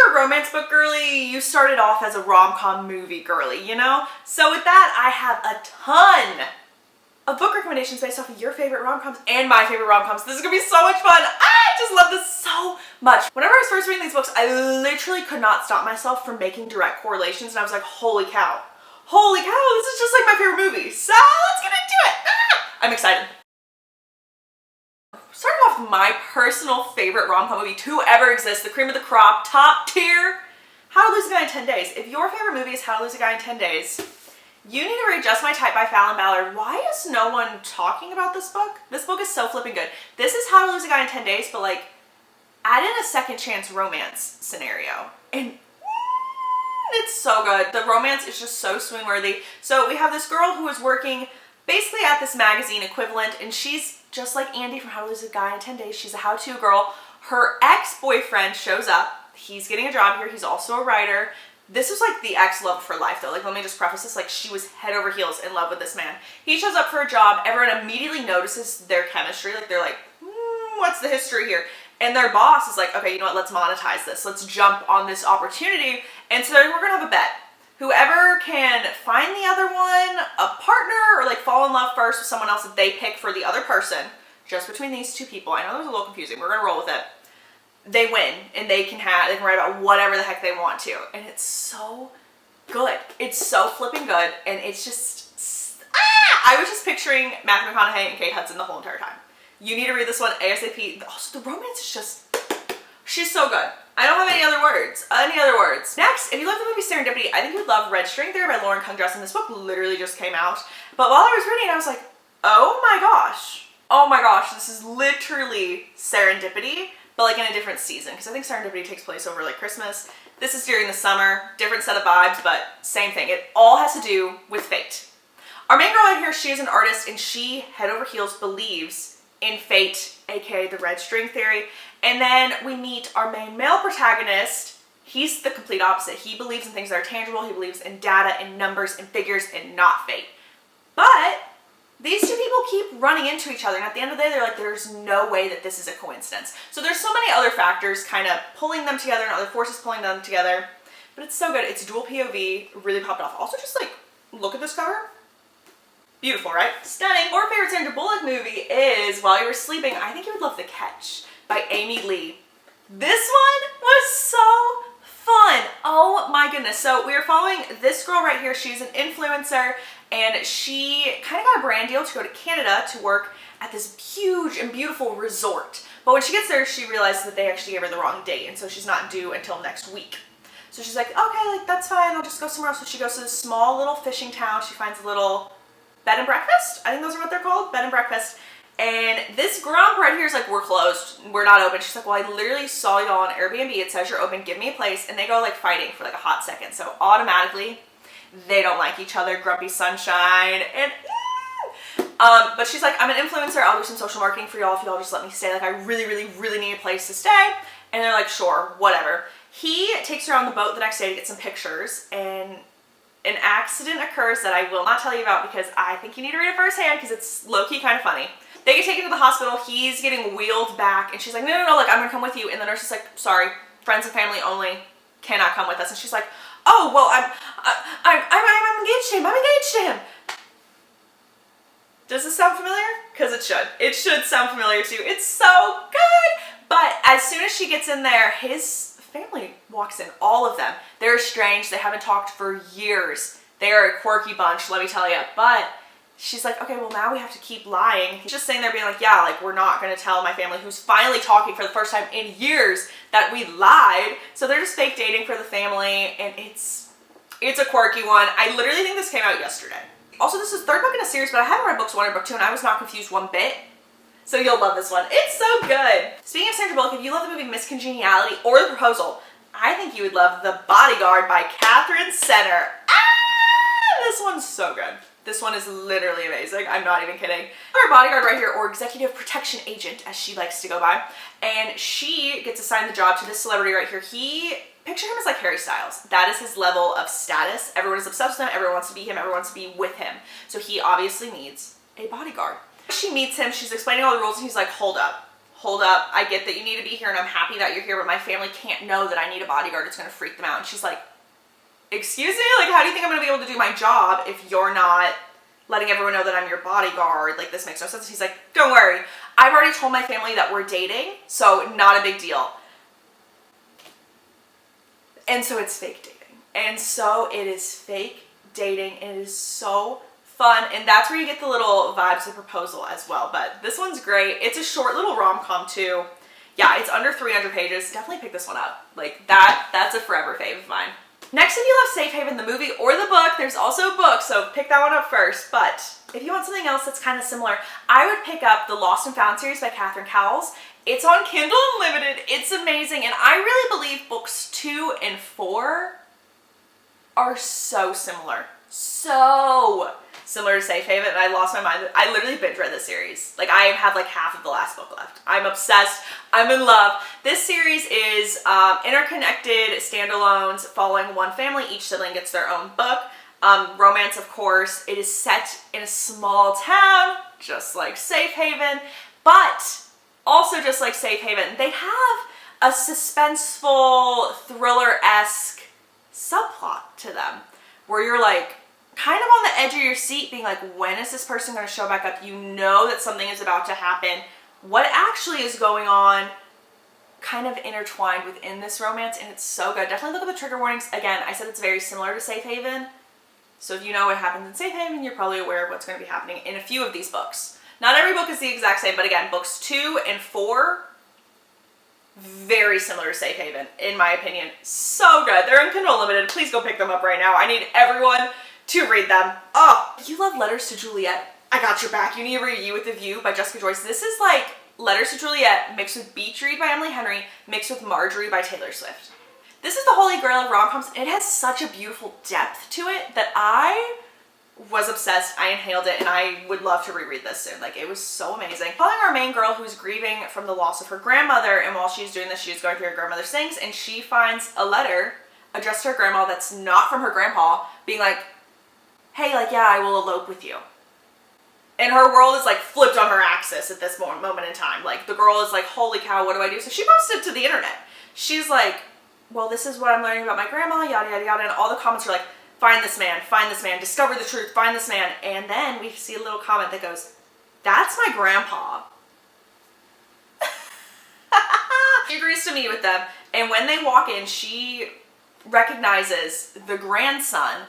you're a romance book girly, you started off as a rom-com movie girly, you know? So with that, I have a ton of book recommendations based off of your favorite rom-coms and my favorite rom-coms. This is gonna be so much fun. I just love this so much. Whenever I was first reading these books, I literally could not stop myself from making direct correlations, and I was like, holy cow. Holy cow, this is just like my favorite movie. So let's get into it. I'm excited. Starting off with my personal favorite rom-com movie to ever exist, the cream of the crop, top tier, How to Lose a Guy in 10 Days. If your favorite movie is How to Lose a Guy in 10 Days, you need to read Just My Type by Fallon Ballard. Why is no one talking about this book? This book is so flipping good. This is How to Lose a Guy in 10 Days, but like, add in a second chance romance scenario. And it's so good. The romance is just so swoon-worthy. So we have this girl who is working basically at this magazine equivalent, and she's just like Andy from How to Lose a Guy in 10 Days. She's a how-to girl. Her ex-boyfriend shows up. He's getting a job here. He's also a writer. This was like the ex-love for life though. Like, let me just preface this. Like, she was head over heels in love with this man. He shows up for a job. Everyone immediately notices their chemistry. Like, they're like, what's the history here? And their boss is like, okay, you know what? Let's monetize this. Let's jump on this opportunity. And so we're going to have a bet. Whoever can find the other one a partner or like fall in love first with someone else that they pick for the other person, just between these two people. I know that was a little confusing. We're gonna roll with it. They win, and they can write about whatever the heck they want to, and it's so good. It's so flipping good, and it's just I was just picturing Matthew McConaughey and Kate Hudson the whole entire time. You need to read this one ASAP. Also, the romance is just, she's so good. I don't have any other words. Next, if you love the movie Serendipity, I think you would love Red String Theory by Lauren Kundress, this book literally just came out. But while I was reading it, I was like, oh my gosh, this is literally Serendipity, but like in a different season, because I think Serendipity takes place over like Christmas. This is during the summer, different set of vibes, but same thing. It all has to do with fate. Our main girl right here, she is an artist, and she, head over heels, believes in fate, aka the Red String Theory. And then we meet our main male protagonist. He's the complete opposite. He believes in things that are tangible. He believes in data and numbers and figures and not fate. But these two people keep running into each other, and at the end of the day, they're like, there's no way that this is a coincidence. So there's so many other factors kind of pulling them together and other forces pulling them together, but it's so good. It's dual POV, really popped off. Also, just like, look at this cover. Beautiful, right? Stunning. Our favorite Sandra Bullock movie is While You Were Sleeping. I think you would love The Catch by Amy Lee. This one was so fun. Oh my goodness. So we are following this girl right here. She's an influencer, and she kind of got a brand deal to go to Canada to work at this huge and beautiful resort. But when she gets there, she realizes that they actually gave her the wrong date, and so she's not due until next week. So she's like, okay, like that's fine. I'll just go somewhere else. So she goes to this small little fishing town. She finds a little bed and breakfast. I think those are what they're called, bed and breakfast. And this grump right here is like, we're closed, we're not open. She's like, well, I literally saw y'all on Airbnb. It says you're open, give me a place. And they go like fighting for like a hot second. So automatically they don't like each other. Grumpy Sunshine. And but she's like, I'm an influencer. I'll do some social marketing for y'all if y'all just let me stay. Like, I really need a place to stay. And they're like, sure, whatever. He takes her on the boat the next day to get some pictures, and an accident occurs that I will not tell you about because I think you need to read it firsthand because it's low-key kind of funny. They get taken to the hospital. He's getting wheeled back, and she's like, no, like, I'm gonna come with you. And the nurse is like, sorry, friends and family only, cannot come with us. And she's like, oh, well, I'm engaged to him. I'm engaged to him. Does this sound familiar? Because it should. It should sound familiar too. It's so good. But as soon as she gets in there, his family walks in, all of them. They're estranged. They haven't talked for years. They are a quirky bunch, let me tell you. But she's like, okay, well, now we have to keep lying. He's just sitting there being like, yeah, like, we're not going to tell my family, who's finally talking for the first time in years, that we lied. So they're just fake dating for the family, and it's a quirky one. I literally think this came out yesterday. Also, this is the third book in a series, but I haven't read books 1 or book 2, and I was not confused one bit. So you'll love this one. It's so good. Speaking of Sandra Bullock, if you love the movie Miss Congeniality or The Proposal, I think you would love The Bodyguard by Catherine Center. This one's so good. This one is literally amazing. I'm not even kidding. Our bodyguard right here, or executive protection agent, as she likes to go by, and she gets assigned the job to this celebrity right here. Picture him as like Harry Styles. That is his level of status. Everyone is obsessed with him. Everyone wants to be him. Everyone wants to be with him. So he obviously needs a bodyguard. She meets him. She's explaining all the rules, and he's like, hold up. hold up, I get that you need to be here and I'm happy that you're here, but my family can't know that I need a bodyguard. It's going to freak them out. And she's like, excuse me? Like, how do you think I'm going to be able to do my job if you're not letting everyone know that I'm your bodyguard? Like, this makes no sense. He's like, don't worry. I've already told my family that we're dating, so not a big deal. And so it's fake dating. And so it is fake dating, and it is so fun, and that's where you get the little vibes of proposal as well. But this one's great. It's a short little rom-com too. Yeah, it's under 300 pages. Definitely pick this one up. Like, that's a forever fave of mine. Next, if you love Safe Haven, the movie or the book, there's also a book, so pick that one up first. But if you want something else that's kind of similar, I would pick up the Lost and Found series by Catherine Cowles. It's on Kindle Unlimited. It's amazing, and I really believe books 2 and 4 are so similar. So similar to Safe Haven, and I lost my mind. I literally binge read this series. Like, I have like half of the last book left. I'm obsessed. I'm in love. This series is interconnected standalones following one family. Each sibling gets their own book. Romance, of course. It is set in a small town, just like Safe Haven, but also just like Safe Haven, they have a suspenseful, thriller-esque subplot to them, where you're like kind of on the edge of your seat being like, when is this person going to show back up? You know that something is about to happen. What actually is going on kind of intertwined within this romance, and it's so good. Definitely look at the trigger warnings. Again, I said it's very similar to Safe Haven, so if you know what happens in Safe Haven, you're probably aware of what's going to be happening in a few of these books. Not every book is the exact same, but again, books 2 and 4, very similar to Safe Haven, in my opinion. So good. They're in Kindle Unlimited. Please go pick them up right now. I need everyone to read them. Oh, if you love Letters to Juliet, I got your back. You need to read You with a View by Jessica Joyce. This is like Letters to Juliet mixed with Beach Read by Emily Henry mixed with Marjorie by Taylor Swift. This is the holy grail of rom-coms. It has such a beautiful depth to it that I was obsessed. I inhaled it, and I would love to reread this soon. Like, it was so amazing. Following our main girl who's grieving from the loss of her grandmother, and while she's doing this, she's going through her grandmother's things, and she finds a letter addressed to her grandma that's not from her grandpa, being like, hey, like, yeah, I will elope with you. And her world is like flipped on her axis at this moment in time. Like, the girl is like, holy cow, what do I do? So she posted to the internet. She's like, well, this is what I'm learning about my grandma, yada, yada, yada. And all the comments are like, find this man, discover the truth, find this man. And then we see a little comment that goes, that's my grandpa. She agrees to meet with them. And when they walk in, she recognizes the grandson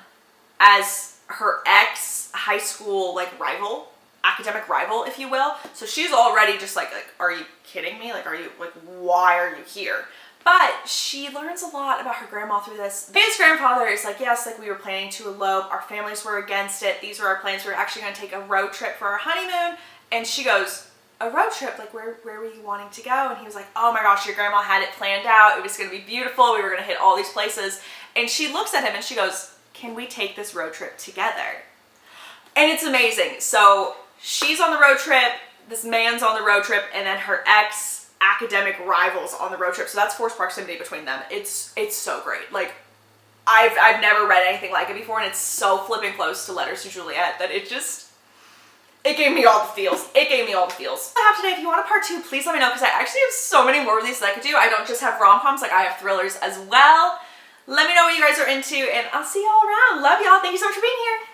as her ex high school like rival, academic rival, if you will. So she's already just like, are you kidding me? Like, are you, like, why are you here? But she learns a lot about her grandma through this. His grandfather is like, yes, like, we were planning to elope. Our families were against it. These were our plans. We were actually going to take a road trip for our honeymoon. And she goes, a road trip? Like, where were you wanting to go? And he was like, oh my gosh, your grandma had it planned out. It was going to be beautiful. We were going to hit all these places. And she looks at him and she goes, can we take this road trip together? And it's amazing. So she's on the road trip, this man's on the road trip, and then her ex academic rivals on the road trip. So that's forced proximity between them. It's so great. Like, I've never read anything like it before, and it's so flipping close to Letters to Juliet that it gave me all the feels. It gave me all the feels. I have today. If you want a part 2, please let me know, because I actually have so many more of these that I could do. I don't just have rom-coms, like, I have thrillers as well. Let me know what you guys are into, and I'll see y'all around. Love y'all. Thank you so much for being here.